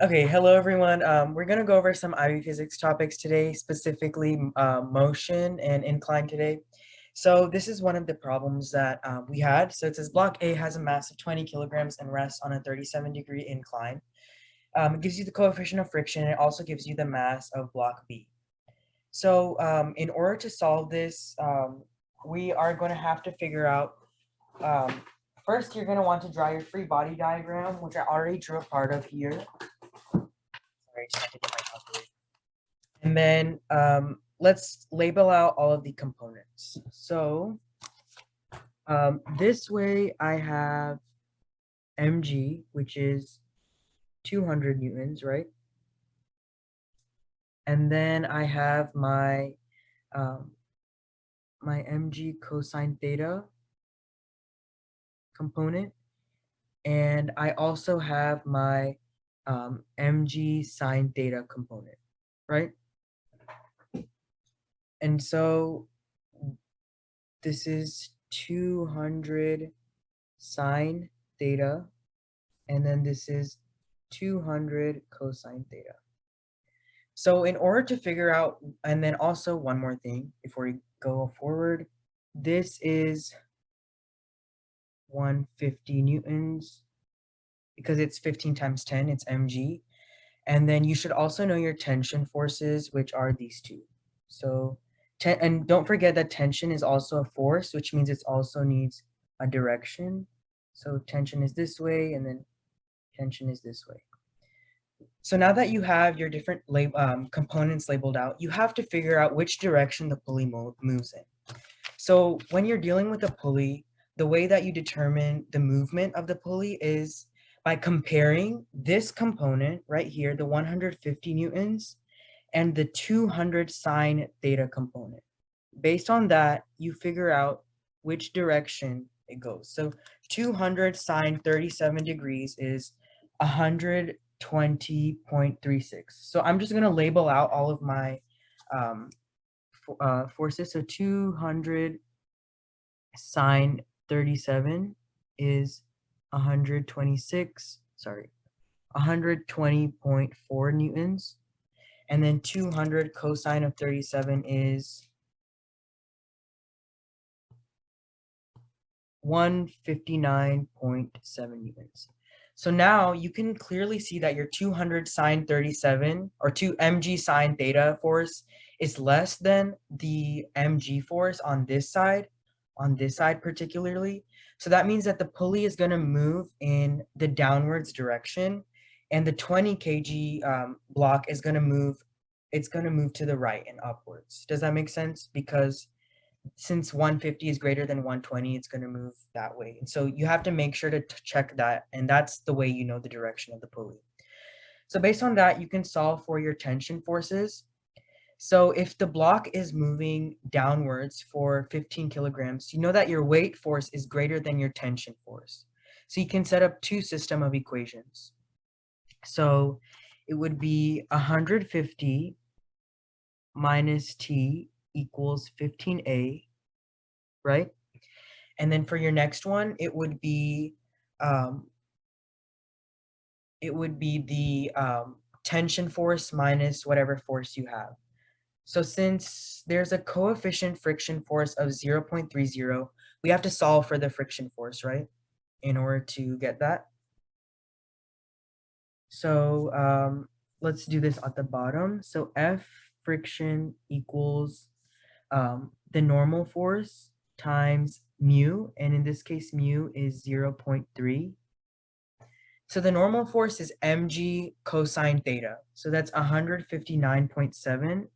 Okay, hello everyone. We're gonna go over some IB physics topics today, specifically motion and incline today. So this is one of the problems that we had. So it says block A has a mass of 20 kilograms and rests on a 37-degree incline. It gives you the coefficient of friction, and it also gives you the mass of block B. So in order to solve this, we are going to have to figure out, um, first you're going to want to draw your free body diagram, which I already drew a part of here. Sorry, just had to get my calculator. And then let's label out all of the components. So this way I have mg, which is 200 newtons, right? And then I have um, my mg cosine theta component, and I also have my mg sine theta component, right? And so this is 200 sine theta, and then this is 200 cosine theta. So in order to figure out, and then also one more thing before we go forward, this is 150 newtons because it's 15 times 10, it's mg. And then you should also know your tension forces, which are these two. So, and don't forget that tension is also a force, which means it also needs a direction. So tension is this way, and then tension is this way. So now that you have your different components labeled out, you have to figure out which direction the pulley moves in. So when you're dealing with a pulley, the way that you determine the movement of the pulley is by comparing this component right here, the 150 newtons, and the 200 sine theta component. Based on that, you figure out which direction it goes. So 200 sine 37 degrees is 120.36. So I'm just going to label out all of my forces. So 200 sine 37 is 120.4 newtons. And then 200 cosine of 37 is 159.7 newtons. So now you can clearly see that your 200 sine 37 or 2 mg sine theta force is less than the mg force on this side particularly. So that means that the pulley is going to move in the downwards direction, and the 20 kg block is going to move, it's going to move to the right and upwards. Does that make sense? Because since 150 is greater than 120, it's going to move that way. And so you have to make sure to check that, and that's the way you know the direction of the pulley. So based on that, you can solve for your tension forces. So if the block is moving downwards for 15 kilograms, you know that your weight force is greater than your tension force. So you can set up two system of equations. So it would be 150 minus t equals 15a, right? And then for your next one, it would be the tension force minus whatever force you have. So since there's a coefficient friction force of 0.30, we have to solve for the friction force, right? In order to get that. So let's do this at the bottom. So F friction equals the normal force times mu, and in this case, mu is 0.3. So the normal force is mg cosine theta. So that's 159.7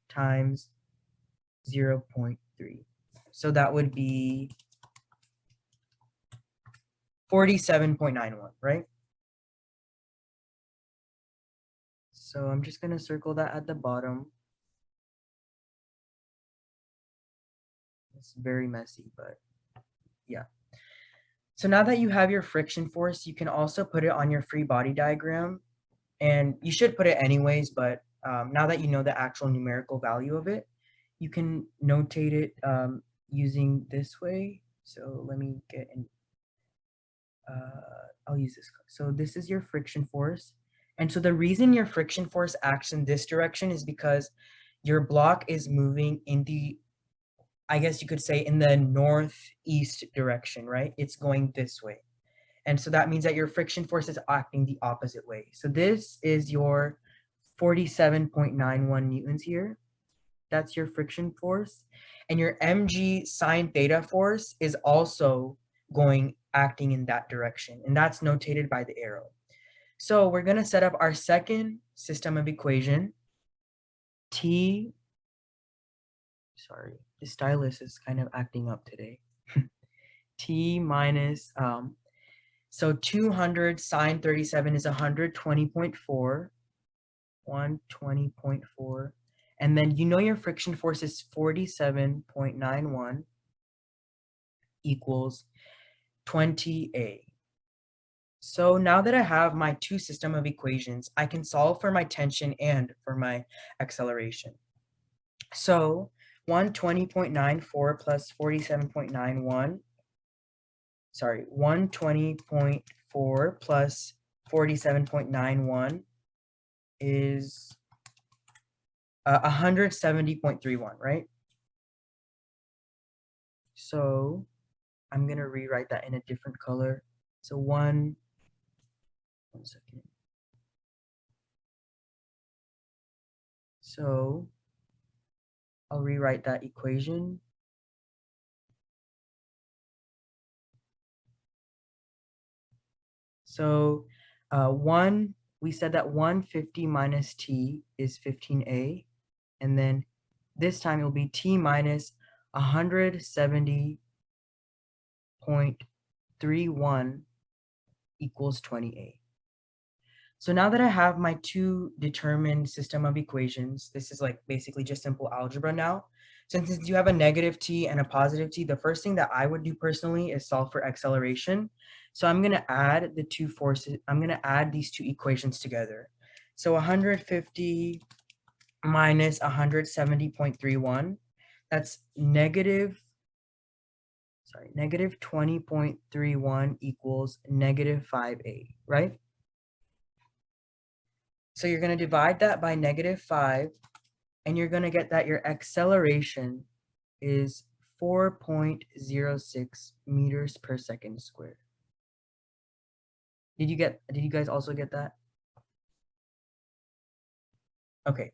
times 0.3. So that would be 47.91, right? So I'm just going to circle that at the bottom. It's very messy, but yeah. So now that you have your friction force, you can also put it on your free body diagram. And you should put it anyways, but now that you know the actual numerical value of it, you can notate it using this way. So let me get in. I'll use this. So this is your friction force. And so the reason your friction force acts in this direction is because your block is moving in the, I guess you could say, in the northeast direction, right? It's going this way. And so that means that your friction force is acting the opposite way. So this is your 47.91 newtons here. That's your friction force. And your mg sine theta force is also acting in that direction. And that's notated by the arrow. So we're going to set up our second system of equation. Sorry, the stylus is kind of acting up today. T minus, so 200 sine 37 is 120.4. 120.4. And then you know your friction force is 47.91 equals 20A. So now that I have my two system of equations, I can solve for my tension and for my acceleration. So 120.94 plus 47.91, sorry, 120.4 plus 47.91 is 170.31, right? So I'm going to rewrite that in a different color. So one second. So I'll rewrite that equation. So we said that 150 minus t is 15a. And then this time it'll be t minus 170.31 equals 20a. So now that I have my two determined system of equations, this is like basically just simple algebra now. Since you have a negative t and a positive t, the first thing that I would do personally is solve for acceleration. So I'm going to add the two forces. I'm going to add these two equations together. So 150 minus 170.31, that's negative 20.31 equals negative 5a, right? So you're going to divide that by negative 5, and you're going to get that your acceleration is 4.06 meters per second squared. Did you guys also get that? Okay.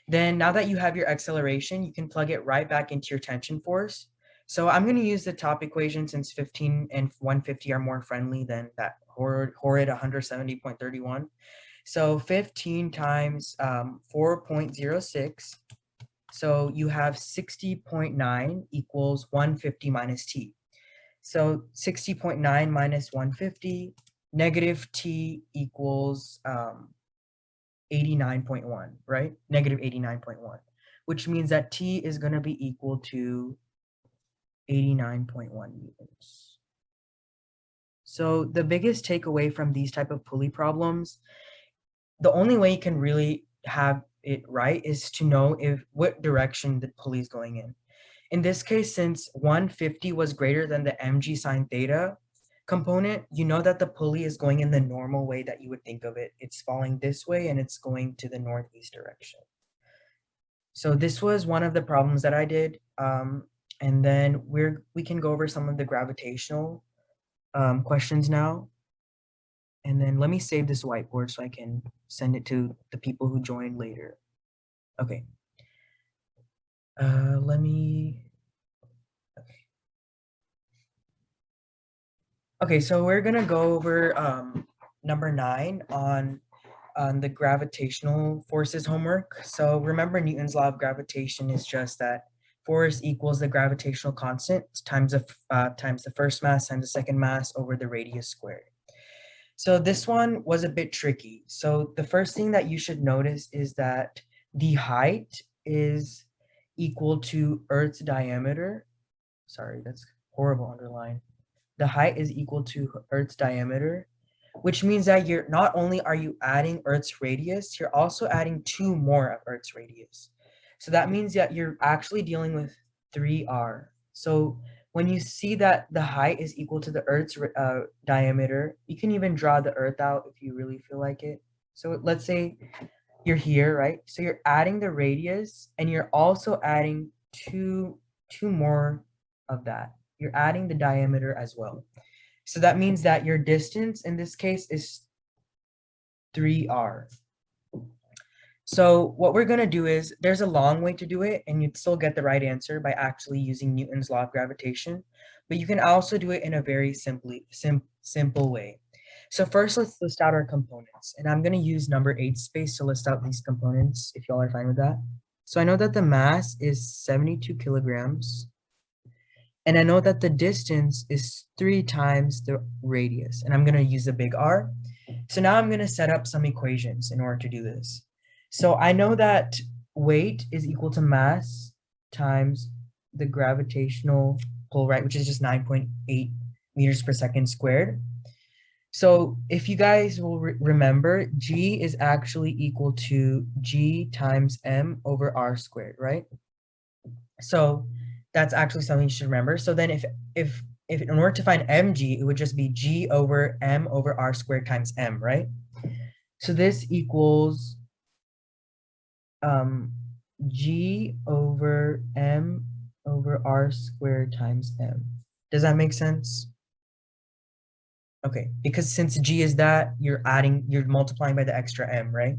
Then now that you have your acceleration, you can plug it right back into your tension force. So I'm going to use the top equation since 15 and 150 are more friendly than that horrid 170.31. So 15 times 4.06. So you have 60.9 equals 150 minus t. So 60.9 minus 150, negative t equals 89.1, right? Negative 89.1, which means that t is going to be equal to 89.1 newtons. So the biggest takeaway from these type of pulley problems, the only way you can really have it right is to know what direction the pulley is going in. In this case, since 150 was greater than the mg sine theta component, you know that the pulley is going in the normal way that you would think of it. It's falling this way and it's going to the northeast direction. So this was one of the problems that I did. And then we can go over some of the gravitational questions now. And then let me save this whiteboard so I can send it to the people who join later. Okay. Okay, so we're gonna go over number 9 on the gravitational forces homework. So remember, Newton's law of gravitation is just that force equals the gravitational constant times the first mass times the second mass over the radius squared. So this one was a bit tricky. So the first thing that you should notice is that the height is equal to Earth's diameter. Sorry, that's horrible underline. The height is equal to Earth's diameter, which means that you're not only are you adding Earth's radius, you're also adding 2 more of Earth's radius. So that means that you're actually dealing with 3r. So when you see that the height is equal to the Earth's diameter, you can even draw the Earth out if you really feel like it. So let's say you're here, right? So you're adding the radius and you're also adding two more of that. You're adding the diameter as well. So that means that your distance in this case is 3r. So what we're going to do is, there's a long way to do it and you'd still get the right answer by actually using Newton's law of gravitation, but you can also do it in a very simple way. So first, let's list out our components, and I'm going to use number 8 space to list out these components if y'all are fine with that. So I know that the mass is 72 kilograms, and I know that the distance is 3 times the radius, and I'm going to use a big R. So now I'm going to set up some equations in order to do this. So I know that weight is equal to mass times the gravitational pull, right, which is just 9.8 meters per second squared. So if you guys will remember, G is actually equal to G times M over R squared, right? So that's actually something you should remember. So then if in order to find mg, it would just be G over M over R squared times M, right? So this equals G over M over R squared times M. Does that make sense? Okay, because since G is that, you're multiplying by the extra M, right?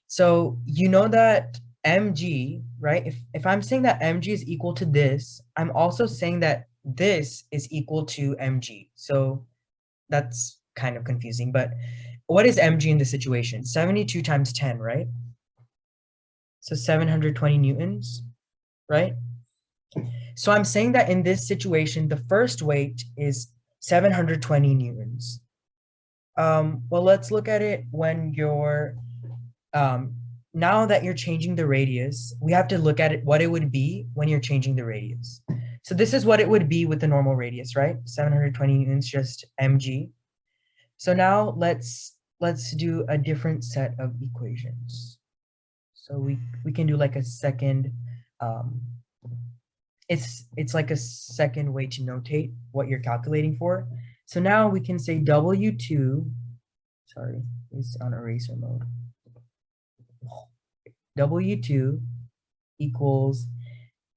So you know that mg, right? If I'm saying that mg is equal to this, I'm also saying that this is equal to mg. So that's kind of confusing, but what is mg in this situation? 72 times 10, right? So 720 newtons, right? So I'm saying that in this situation, the first weight is 720 newtons. Well, let's look at it when you're, now that you're changing the radius, we have to look at it, what it would be when you're changing the radius. So this is what it would be with the normal radius, right? 720 newtons, just mg. So now let's do a different set of equations. So we can do like a second, it's like a second way to notate what you're calculating for. So now we can say W2, sorry, it's on eraser mode. W2 equals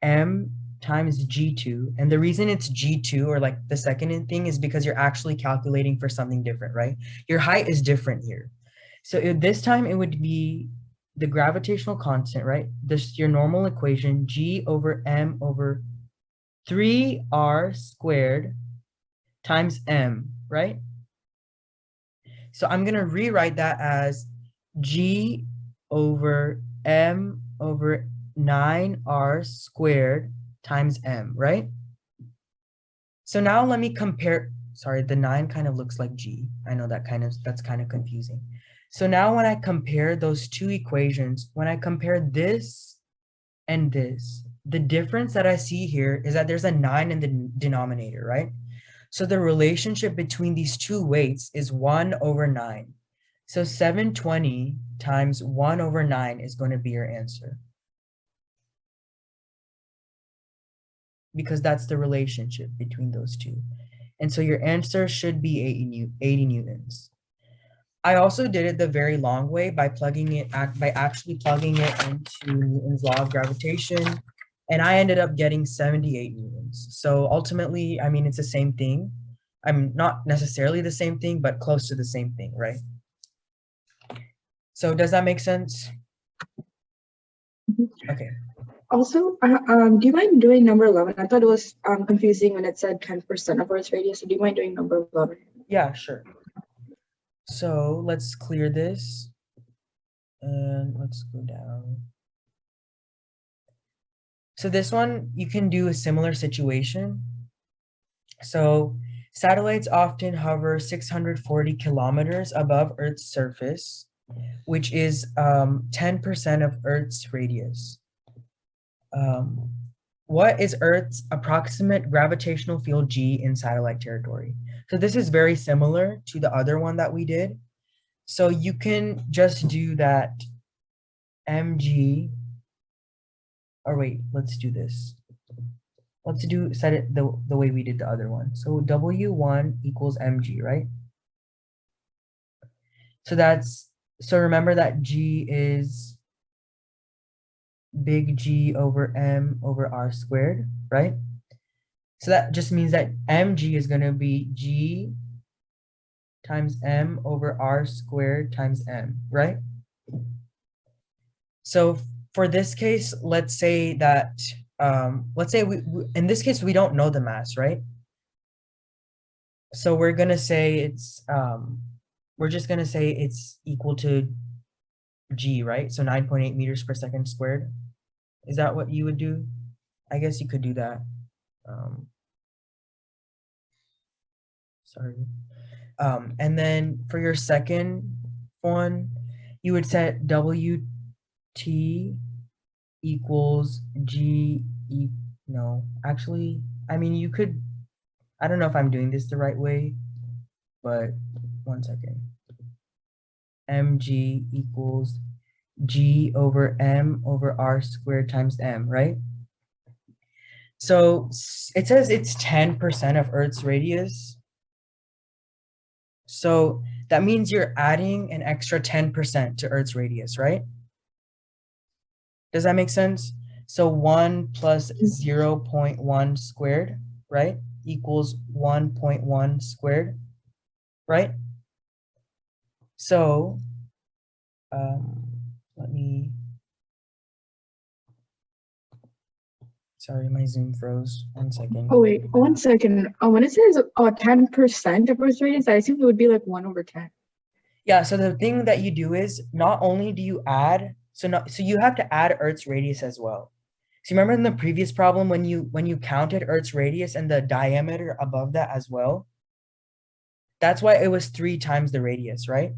M times G2. And the reason it's G2, or like the second thing, is because you're actually calculating for something different, right? Your height is different here. So this time it would be the gravitational constant, right? This your normal equation, G over M over 3R squared times M, right? So I'm going to rewrite that as G over M over 9R squared times M, right? So now let me compare, sorry, the 9 kind of looks like G. I know that's kind of confusing. So now when I compare those two equations, when I compare this and this, the difference that I see here is that there's a 9 in the denominator, right? So the relationship between these two weights is 1 over 9. So 720 times 1 over 9 is going to be your answer, because that's the relationship between those two. And so your answer should be 80 newtons. I also did it the very long way by actually plugging it into Newton's law of gravitation, and I ended up getting 78 newtons. So ultimately, I mean, it's the same thing. I'm not necessarily the same thing, but close to the same thing, right? So does that make sense? Okay. Also, do you mind doing number 11? I thought it was confusing when it said 10% of Earth's radius. So do you mind doing number 11? Yeah, sure. So let's clear this and let's go down. So this one, you can do a similar situation. So satellites often hover 640 kilometers above Earth's surface, which is 10% of Earth's radius. What is Earth's approximate gravitational field G in satellite territory? So this is very similar to the other one that we did. So you can just do that mg, or wait, let's do this. let's set it the way we did the other one. So W1 equals mg, right? So remember that G is big G over M over R squared, right? So that just means that mg is going to be G times M over R squared times M, right? So for this case, let's say that, let's say in this case, we don't know the mass, right? So we're going to say we're just going to say it's equal to G, right? So 9.8 meters per second squared. Is that what you would do? I guess you could do that. Sorry. And then for your second one, you would set WT equals no, actually, I mean, you could, I don't know if I'm doing this the right way, but one second. mg equals G over M over R squared times M, right? So it says it's 10% of Earth's radius. So that means you're adding an extra 10% to Earth's radius, right? Does that make sense? So 1 plus 0.1 squared, right, equals 1.1 squared, right? So let me, sorry, my Zoom froze. 1 second. Oh wait, 1 second. When it says 10% of Earth's radius, I assume it would be like 1 over 10. Yeah, so the thing that you do is not only do you add, so you have to add Earth's radius as well. So remember in the previous problem when you counted Earth's radius and the diameter above that as well? That's why it was 3 times the radius, right?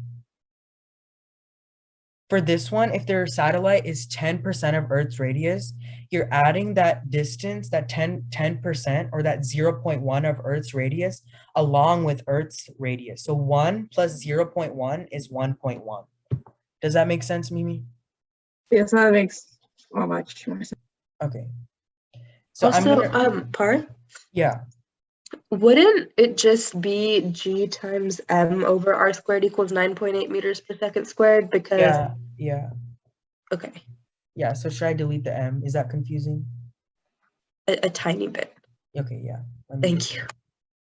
For this one, if their satellite is 10% of Earth's radius, you're adding that distance, that 10% or that 0.1 of Earth's radius along with Earth's radius. So 1 plus 0.1 is 1.1. Does that make sense, Mimi? Yes, that makes much more sense. Okay. So also, Paarth? Yeah. Wouldn't it just be G times M over R squared equals 9.8 meters per second squared? Because yeah. Okay. Yeah, so should I delete the M? Is that confusing? A tiny bit. Okay, yeah. Thank you.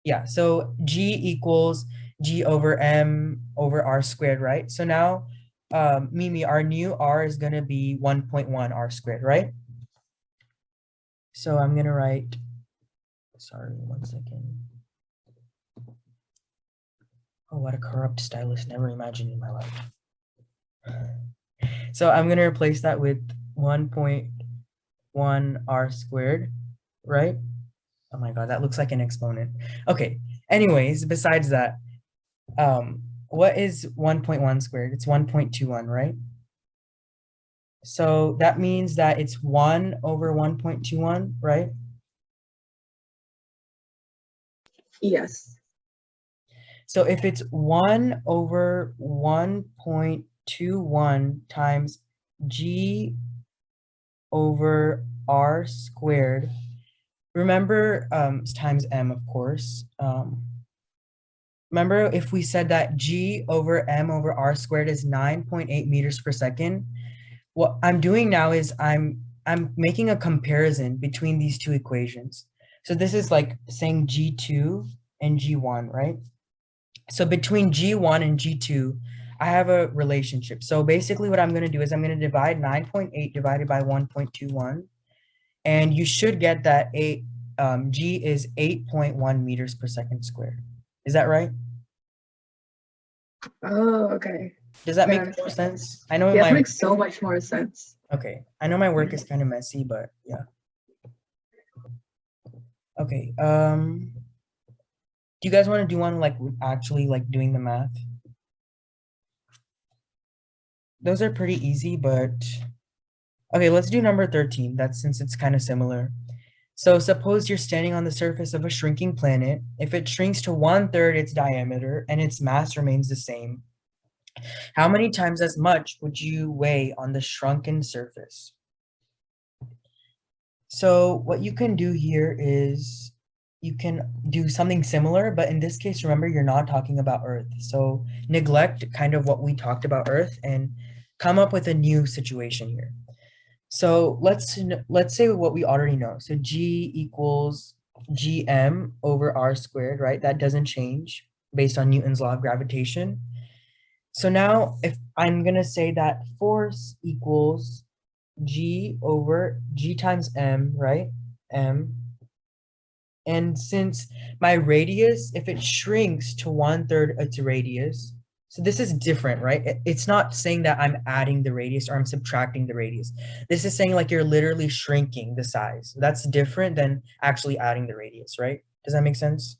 Yeah, so G equals G over M over R squared, right? So now, Mimi, our new R is going to be 1.1 R squared, right? So I'm going to write, sorry, 1 second. Oh, what a corrupt stylus, never imagined in my life. So I'm going to replace that with 1.1 R squared, right? Oh my God, that looks like an exponent. Okay, anyways, besides that, what is 1.1 squared? It's 1.21, right? So that means that it's 1 over 1.21, right? Yes. So if it's 1 over 1.21 times G over R squared, remember, times M, of course. Remember if we said that G over M over R squared is 9.8 meters per second, what I'm doing now is I'm making a comparison between these two equations. So this is like saying G2 and G1, right? So between G1 and G2, I have a relationship. So basically what I'm going to do is I'm going to divide 9.8 divided by 1.21. And you should get that G is 8.1 meters per second squared. Is that right? Oh, okay. Does that make more sense? I know it makes so much more sense. Okay. I know my work is kind of messy, but yeah. Okay. Do you guys want to do one like actually like doing the math? Those are pretty easy, but okay, let's do number 13. That's since it's kind of similar. So suppose you're standing on the surface of a shrinking planet. If it shrinks to 1/3 its diameter and its mass remains the same, how many times as much would you weigh on the shrunken surface? So what you can do here is you can do something similar, but in this case, remember, you're not talking about Earth. So neglect kind of what we talked about Earth and come up with a new situation here. So let's say what we already know. So G equals gm over r squared, right? That doesn't change based on Newton's law of gravitation. So now if I'm going to say that force equals G over G times M, right? M. And since my radius, if it shrinks to 1/3 its radius, so this is different, right? It's not saying that I'm adding the radius or I'm subtracting the radius. This is saying like you're literally shrinking the size. That's different than actually adding the radius, right? Does that make sense?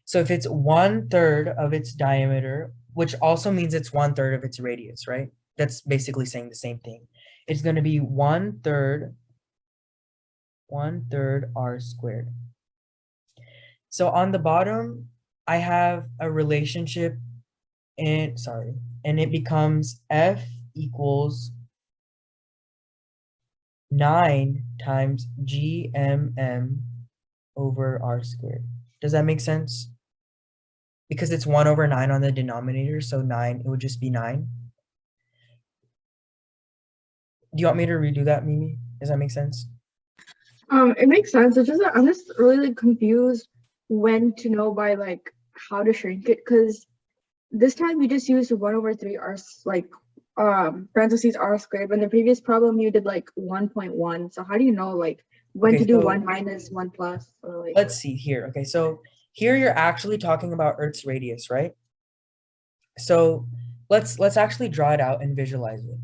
So if it's 1/3 of its diameter, which also means it's 1/3 of its radius, right? That's basically saying the same thing. It's going to be 1/3 r squared. So on the bottom, I have a relationship and it becomes F equals 9 times GMM over r squared. Does that make sense? Because it's 1/9 on the denominator, so 9, it would just be 9. Do you want me to redo that, Mimi? Does that make sense? It makes sense. It's just that I'm just really confused when to know by like how to shrink it, because this time we just used 1/3 r parentheses r squared, but in the previous problem you did like 1.1. So how do you know like when Okay, to do so 1 minus 1 plus, or like let's see here. Okay, so here you're actually talking about Earth's radius, right? So let's actually draw it out and visualize it.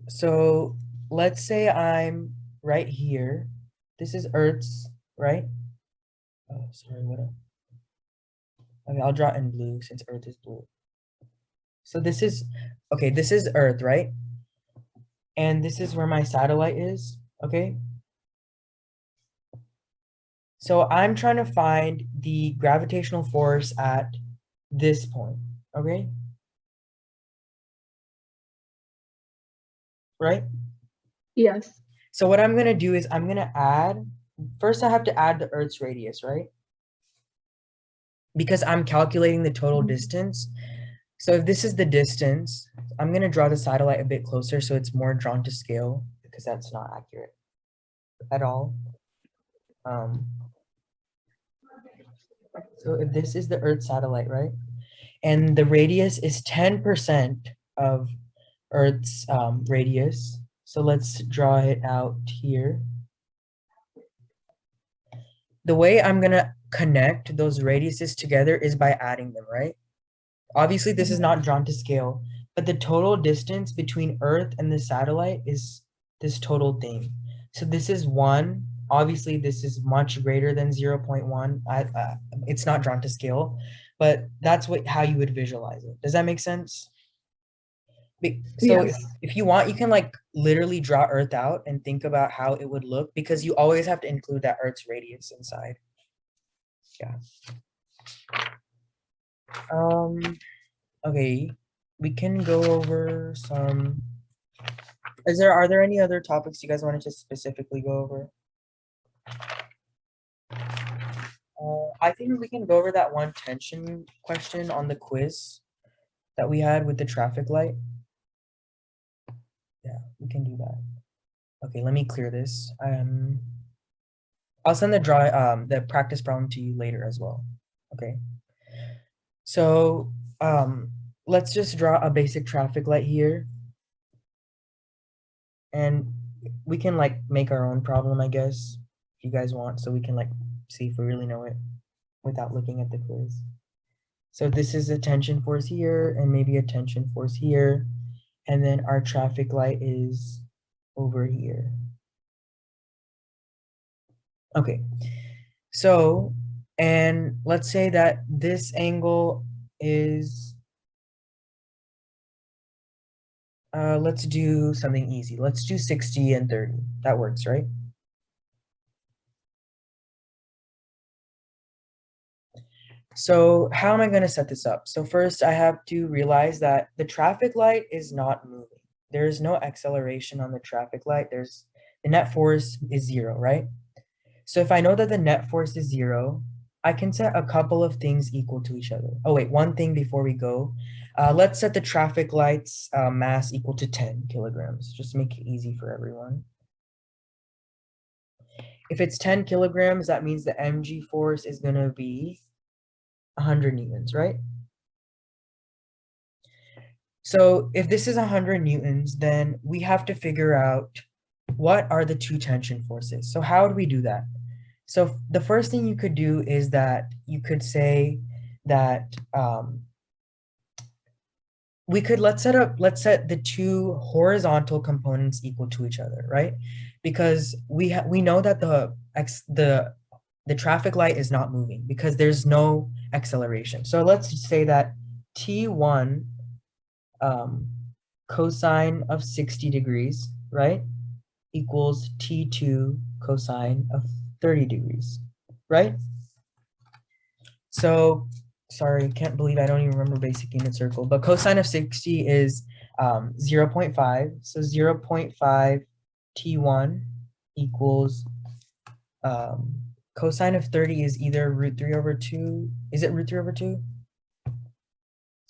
So let's say I'm right here. This is Earth's, right? Oh, sorry, okay, I'll draw it in blue since Earth is blue. So this is, okay, this is Earth, right? And this is where my satellite is, okay? So I'm trying to find the gravitational force at this point, okay? Right? yes. So what I'm gonna do is I'm gonna add, first I have to add the Earth's radius, right? Because I'm calculating the total distance. So if this is the distance, I'm gonna draw the satellite a bit closer so it's more drawn to scale, because that's not accurate at all. So if this is the Earth satellite, right? And the radius is 10% of Earth's radius. So let's draw it out here. The way I'm gonna connect those radiuses together is by adding them, right? Obviously, this is not drawn to scale, but the total distance between Earth and the satellite is this total thing. So this is 1. Obviously, this is much greater than 0.1. It's not drawn to scale, but that's how you would visualize it. Does that make sense? So Yes. if you want, you can like literally draw Earth out and think about how it would look, because you always have to include that Earth's radius inside. Yeah. Okay, we can go over some. Are there any other topics you guys wanted to specifically go over? I think we can go over that one tension question on the quiz that we had with the traffic light. Yeah, we can do that. Okay, let me clear this. I'll send the practice problem to you later as well. Okay. So let's just draw a basic traffic light here. And we can like make our own problem, I guess, if you guys want, so we can like see if we really know it without looking at the quiz. So this is a tension force here and maybe a tension force here. And then our traffic light is over here. Okay, so, and let's say that this angle is, let's do something easy. Let's do 60 and 30. That works, right? So how am I going to set this up? So first I have to realize that the traffic light is not moving. There is no acceleration on the traffic light. There's the net force is 0, right? So if I know that the net force is 0, I can set a couple of things equal to each other. Oh wait, one thing before we go. Let's set the traffic light's mass equal to 10 kilograms, just to make it easy for everyone. If it's 10 kilograms, that means the mg force is going to be 100 newtons, right? So if this is 100 newtons, then we have to figure out what are the two tension forces. So how do we do that? So the first thing you could do is that you could say that we could let's set the two horizontal components equal to each other, right? Because we know that the traffic light is not moving because there's no acceleration. So let's say that T1 cosine of 60 degrees, right, equals T2 cosine of 30 degrees, right? So, sorry, can't believe I don't even remember basic unit circle, but cosine of 60 is 0.5. So 0.5 T1 equals cosine of 30 is either root 3 over 2. Is it root 3 over 2?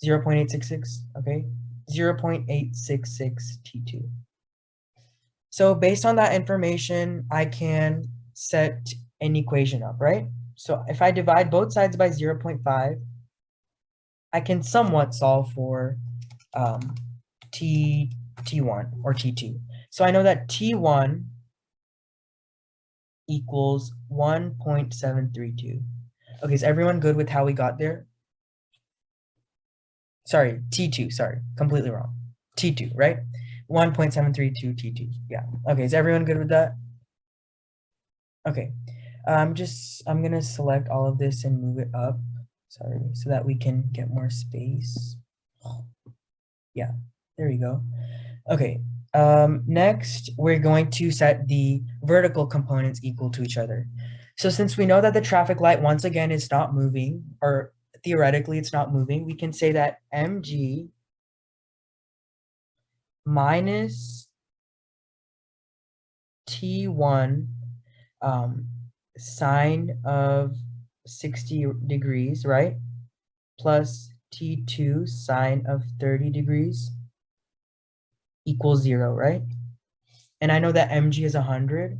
0.866, okay? 0.866 T2. So based on that information, I can set an equation up, right? So if I divide both sides by 0.5, I can somewhat solve for T1 or T2. So I know that T1 equals 1.732. Okay, is everyone good with how we got there? Sorry, T2, sorry, completely wrong. T2, right? 1.732 T2, yeah. Okay, is everyone good with that? Okay, I'm gonna select all of this and move it up, sorry, so that we can get more space. Yeah, there we go. Okay, next we're going to set the vertical components equal to each other. So since we know that the traffic light once again is not moving, or theoretically it's not moving, we can say that mg minus T1 sine of 60 degrees, right? Plus T2 sine of 30 degrees equals 0, right? And I know that mg is 100.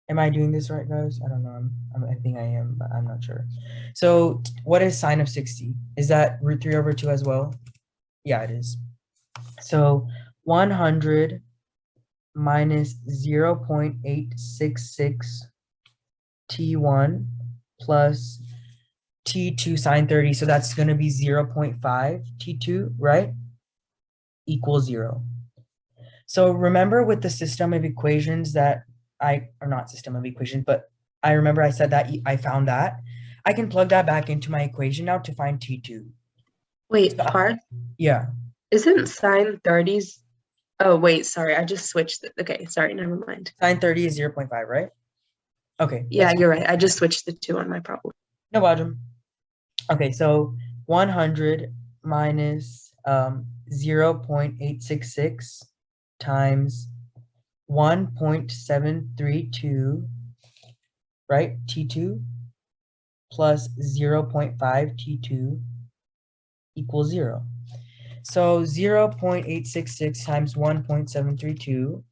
Am I doing this right, guys? I don't know. I think I am, but I'm not sure. So what is sine of 60? Is that root 3 over 2 as well? Yeah, it is. So 100 minus 0.866 T1 plus T2 sine 30. So that's going to be 0.5 T2, right? Equals 0. So remember with the system of equations that or not system of equations, but I remember I said that I found that. I can plug that back into my equation now to find T2. Wait, Paarth? Yeah. Isn't sine 30's? Oh, wait, sorry, I just switched it. Okay, sorry, never mind. Sine 30 is 0.5, right? Okay. Yeah, you're right. I just switched the two on my problem. No problem. Okay, so 100 minus 0.866 times 1.732, right, T2 plus 0.5 T2 equals 0. So 0.866 times 1.732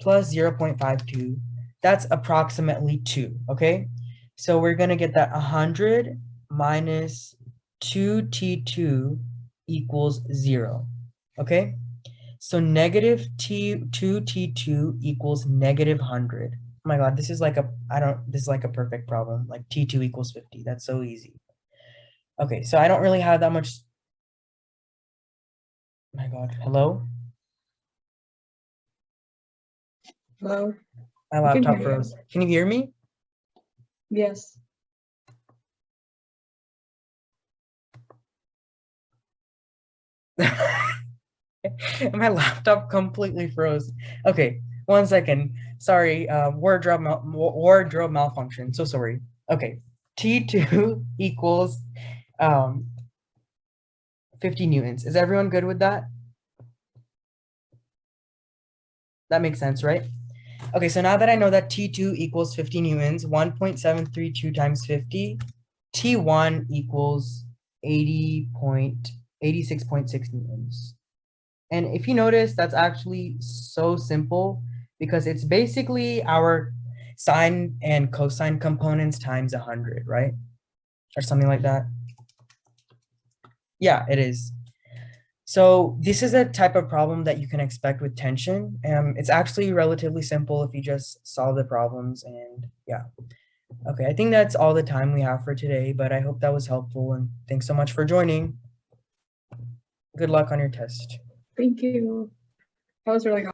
plus 0.52, that's approximately 2, okay? So we're going to get that 100 minus 2T2 equals 0, okay? So negative 2T2 equals negative 100. Oh my God, this is like this is like a perfect problem. Like T2 equals 50. That's so easy. Okay, so I don't really have that much. My God, hello? Hello. My I can laptop hear you. froze. Can you hear me? Yes. My laptop completely froze. Okay, 1 second. Sorry, wardrobe malfunction. So sorry. Okay, T2 equals 50 newtons. Is everyone good with that? That makes sense, right? Okay, so now that I know that T2 equals 50 newtons, 1.732 times 50, T1 equals 86.6 newtons. And if you notice, that's actually so simple because it's basically our sine and cosine components times 100, right? Or something like that. Yeah, it is. So this is a type of problem that you can expect with tension. It's actually relatively simple if you just solve the problems, and yeah. Okay, I think that's all the time we have for today, but I hope that was helpful, and thanks so much for joining. Good luck on your test. Thank you. That was really